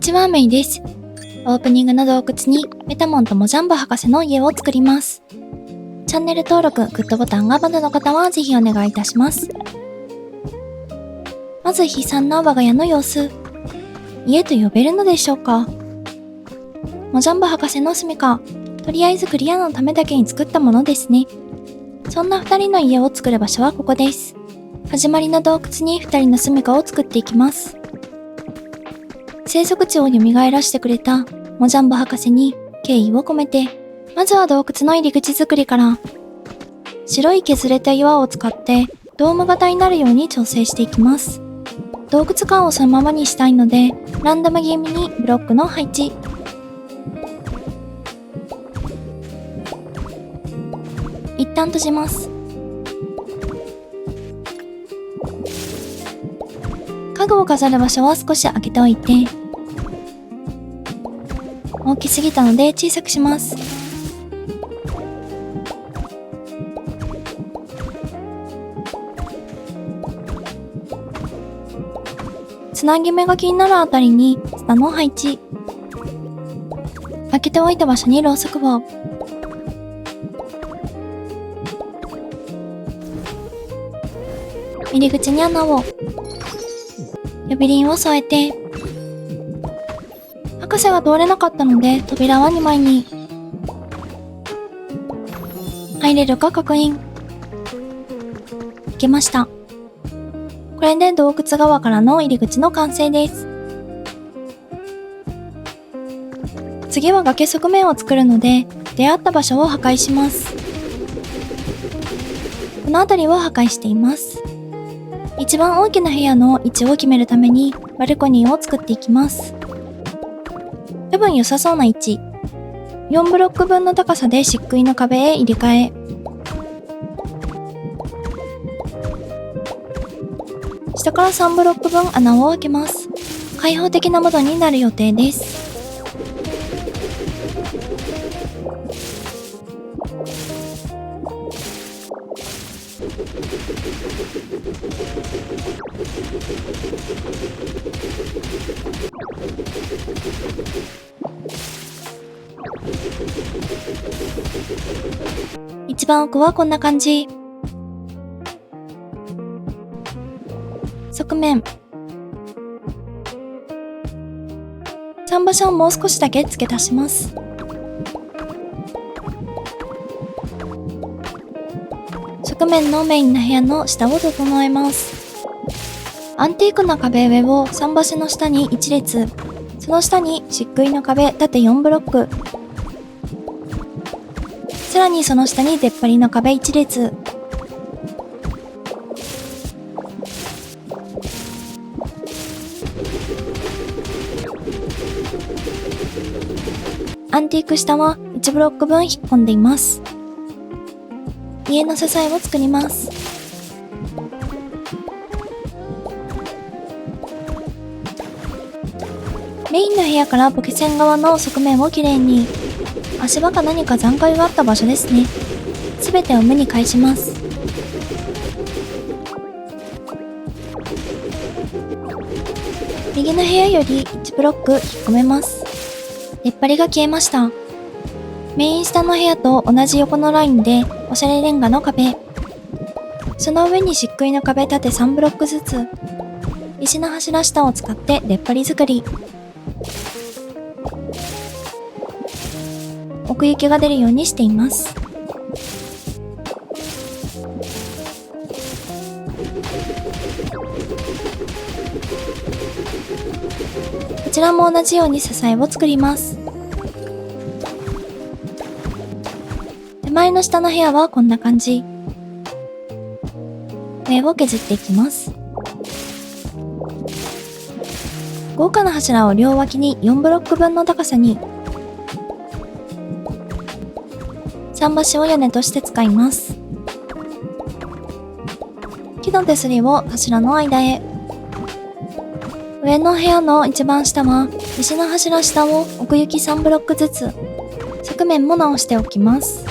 ちは、メイです。オープニングの洞窟にメタモンとモジャンボ博士の家を作ります。チャンネル登録、グッドボタンがまだの方はぜひお願いいたします。まず悲惨な我が家の様子。家と呼べるのでしょうか。モジャンボ博士の住処、とりあえずクリアのためだけに作ったものですね。そんな2人の家を作る場所はここです。始まりの洞窟に2人の住処を作っていきます。生息地を蘇らしてくれたモジャンボ博士に敬意を込めて、まずは洞窟の入り口作りから、白い削れた岩を使ってドーム型になるように調整していきます。洞窟感をそのままにしたいので、ランダム気味にブロックの配置。一旦閉じます。家具を飾る場所は少し開けておいて、大きすぎたので小さくします。つなぎ目が気になるあたりにツタの配置。開けておいた場所にろうそくを。入り口に穴を。呼び鈴を添えて、博士が通れなかったので扉は2枚に。入れるか確認。いけました。これで洞窟側からの入り口の完成です。次は崖側面を作るので、出会った場所を破壊します。この辺りを破壊しています。一番大きな部屋の位置を決めるためにバルコニーを作っていきます。多分良さそうな位置。4ブロック分の高さで漆喰の壁へ入れ替え。下から3ブロック分穴を開けます。開放的な窓になる予定です。一番奥はこんな感じ。側面。桟橋をもう少しだけ付け足します。側面のメインの部屋の下を整えます。アンティークな壁上を桟橋の下に1列、その下に漆喰の壁縦4ブロック、さらにその下に出っ張りの壁1列、アンティーク下は1ブロック分引っ込んでいます。家の支えを作ります。メインの部屋からポケセン側の側面をきれいに。足場か何か残骸があった場所ですね。すべてを無に返します。右の部屋より1ブロック引っ込めます。出っ張りが消えました。メイン下の部屋と同じ横のラインでおしゃれレンガの壁。その上に漆喰の壁縦3ブロックずつ。石の柱下を使って出っ張り作り。奥行きが出るようにしています。こちらも同じように支えを作ります。手前の下の部屋はこんな感じ。上を削っていきます。豪華な柱を両脇に4ブロック分の高さに。桟橋を屋根として使います。木の手すりを柱の間へ。上の部屋の一番下は石の柱下を奥行き3ブロックずつ。側面も直しておきます。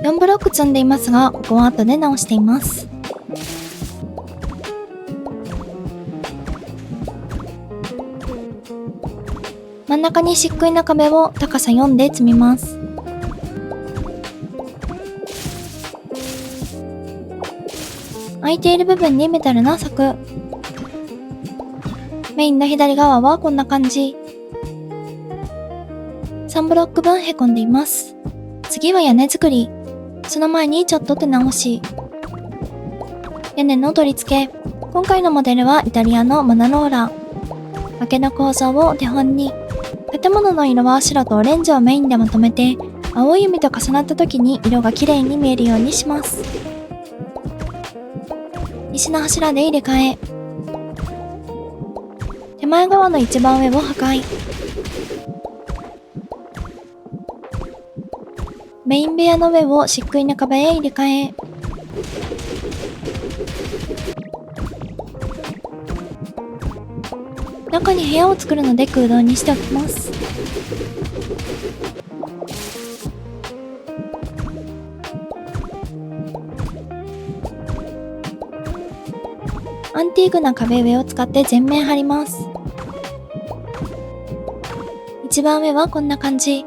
4ブロック積んでいますが、ここは後で直しています。真ん中に漆喰な壁を高さ4で積みます。空いている部分にメタルの柵。メインの左側はこんな感じ。3ブロック分へこんでいます。次は屋根作り。その前にちょっと手直し。屋根の取り付け。今回のモデルはイタリアのマナローラ。崖の構造を手本に。建物の色は白とオレンジをメインでまとめて、青い海と重なった時に色が綺麗に見えるようにします。石の柱で入れ替え。手前側の一番上を破壊。メイン部屋の上を漆喰の壁へ入れ替え。中に部屋を作るので空洞にしておきます。アンティークな壁上を使って全面貼ります。一番上はこんな感じ。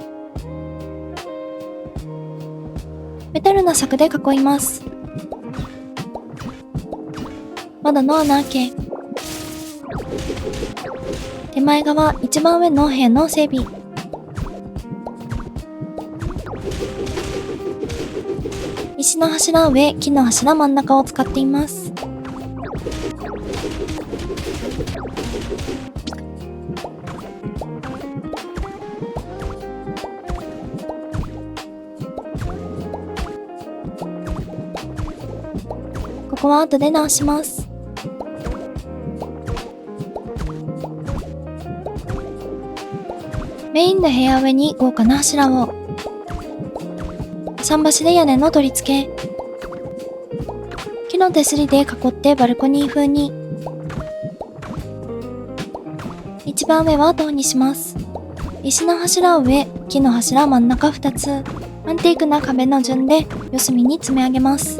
メタルの柵で囲います。窓の穴開け。手前側一番上の部屋の整備。石の柱上、木の柱真ん中を使っています。ここは後で直します。メインの部屋上に豪華な柱を。桟橋で屋根の取り付け。木の手すりで囲ってバルコニー風に。一番上は銅にします。石の柱上、木の柱真ん中2つ。アンティークな壁の順で四隅に積み上げます。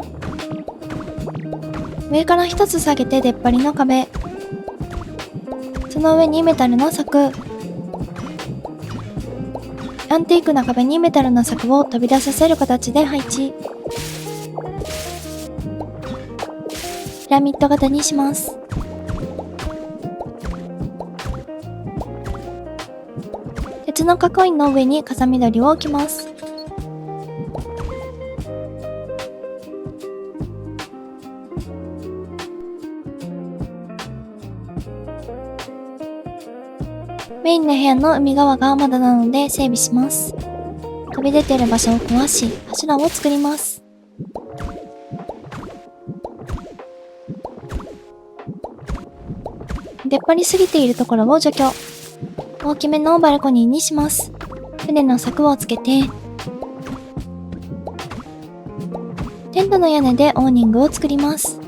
上から1つ下げて出っ張りの壁。その上にメタルの柵。アンティークな壁にメタルの柵を飛び出させる形で配置。ピラミッド型にします。鉄の囲いの上に風見鶏を置きます。メインの部屋の海側がまだなので整備します。飛び出ている場所を壊し、柱を作ります。出っ張りすぎているところを除去。大きめのバルコニーにします。船の柵をつけて、テントの屋根でオーニングを作ります。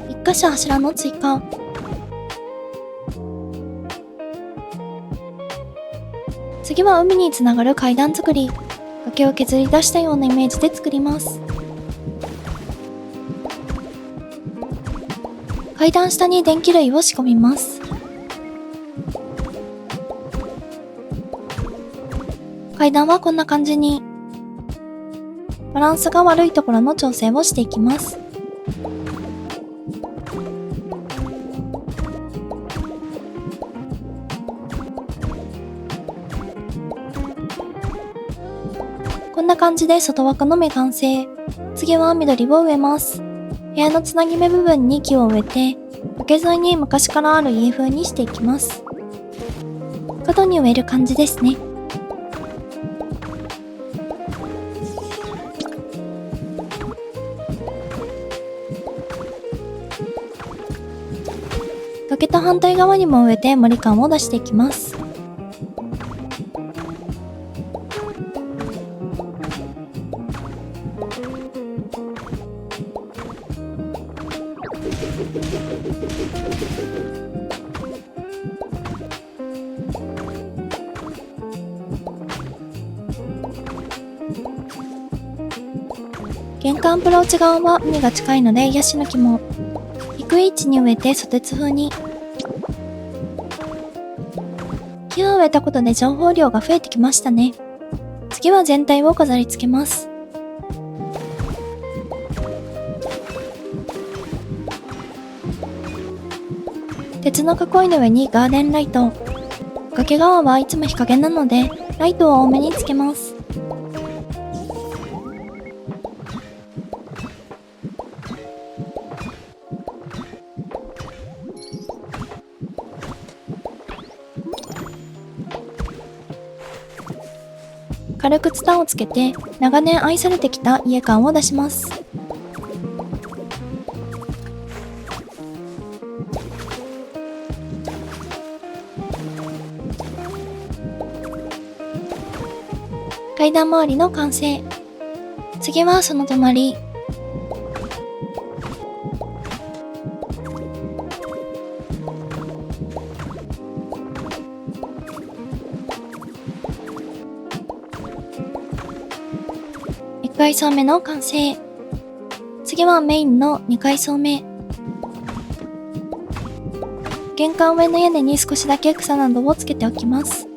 1箇所柱の追加。次は海につながる階段作り。崖を削り出したようなイメージで作ります。階段下に電気類を仕込みます。階段はこんな感じに。バランスが悪いところの調整をしていきます。こんな感じで外枠の目完成。次は緑を植えます。部屋のつなぎ目部分に木を植えて、崖沿いに昔からある家風にしていきます。角に植える感じですね。崖と反対側にも植えて森感を出していきます。玄関アプローチ側は海が近いのでヤシの木も。引っ低い位置に植えてソテツ風に。木を植えたことで情報量が増えてきましたね。次は全体を飾り付けます。鉄の囲いの上にガーデンライト。崖側はいつも日陰なので、ライトを多めにつけます。軽くツタをつけて、長年愛されてきた家感を出します。階段周りの完成。次はその隣。1階層目の完成。次はメインの2階層目。玄関上の屋根に少しだけ草などをつけておきます。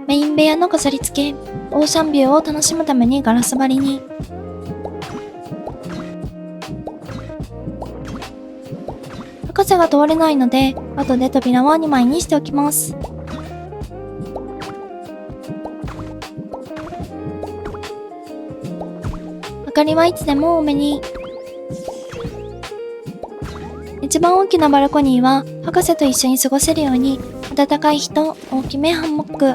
メイン部屋の飾り付け。オーシャンビューを楽しむためにガラス張りに。博士が通れないので、後で扉は2枚にしておきます。明かりはいつでも多めに。一番大きなバルコニーは博士と一緒に過ごせるように、暖かい日と大きめハンモック。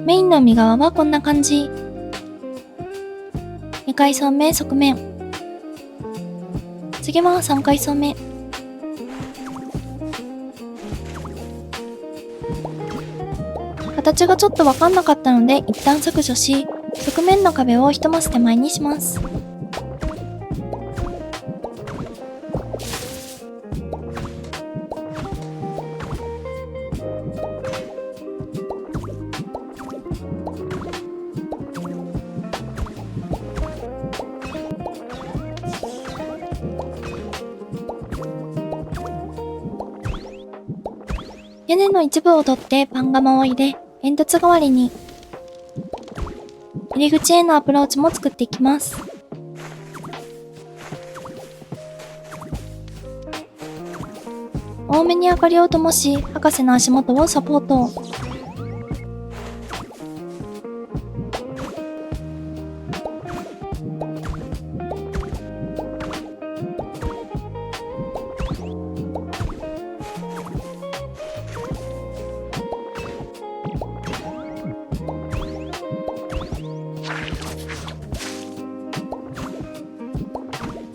メインの海側はこんな感じ。2階層目側面。次は3階層目。形がちょっとわかんなかったので一旦削除し、側面の壁を1マス手前にします。屋根の一部を取ってパン窯を入れ、煙突代わりに。入り口へのアプローチも作っていきます。多めに明かりを灯し、博士の足元をサポート。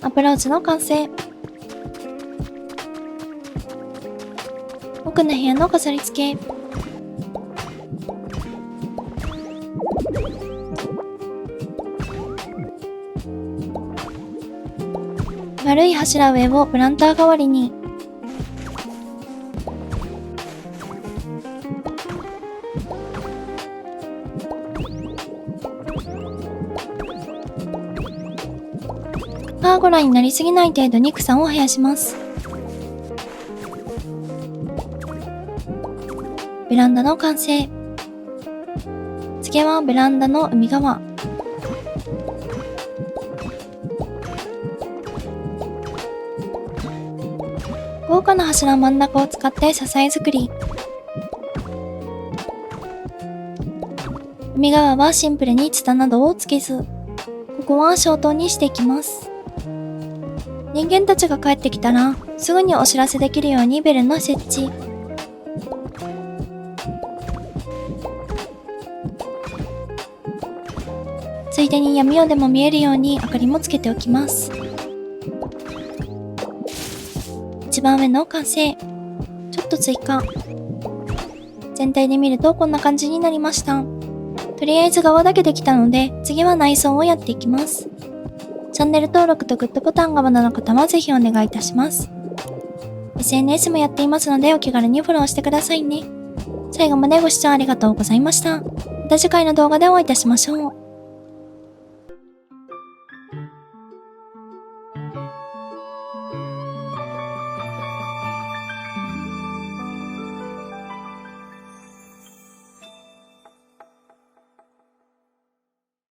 アプローチの完成。奥の部屋の飾り付け。丸い柱上をプランター代わりに。パーゴラになりすぎない程度に草を生やします。ベランダの完成。次はベランダの海側。豪華な柱真ん中を使って支え作り。海側はシンプルにツタなどをつけず、ここは消灯にしていきます。人間たちが帰ってきたら、すぐにお知らせできるようにベルの設置。ついでに闇夜でも見えるように明かりもつけておきます。一番上の完成。ちょっと追加。全体で見るとこんな感じになりました。とりあえず側だけできたので、次は内装をやっていきます。チャンネル登録とグッドボタンがまだの方はぜひお願いいたします。SNS もやっていますのでお気軽にフォローしてくださいね。最後までご視聴ありがとうございました。また次回の動画でお会いいたしましょう。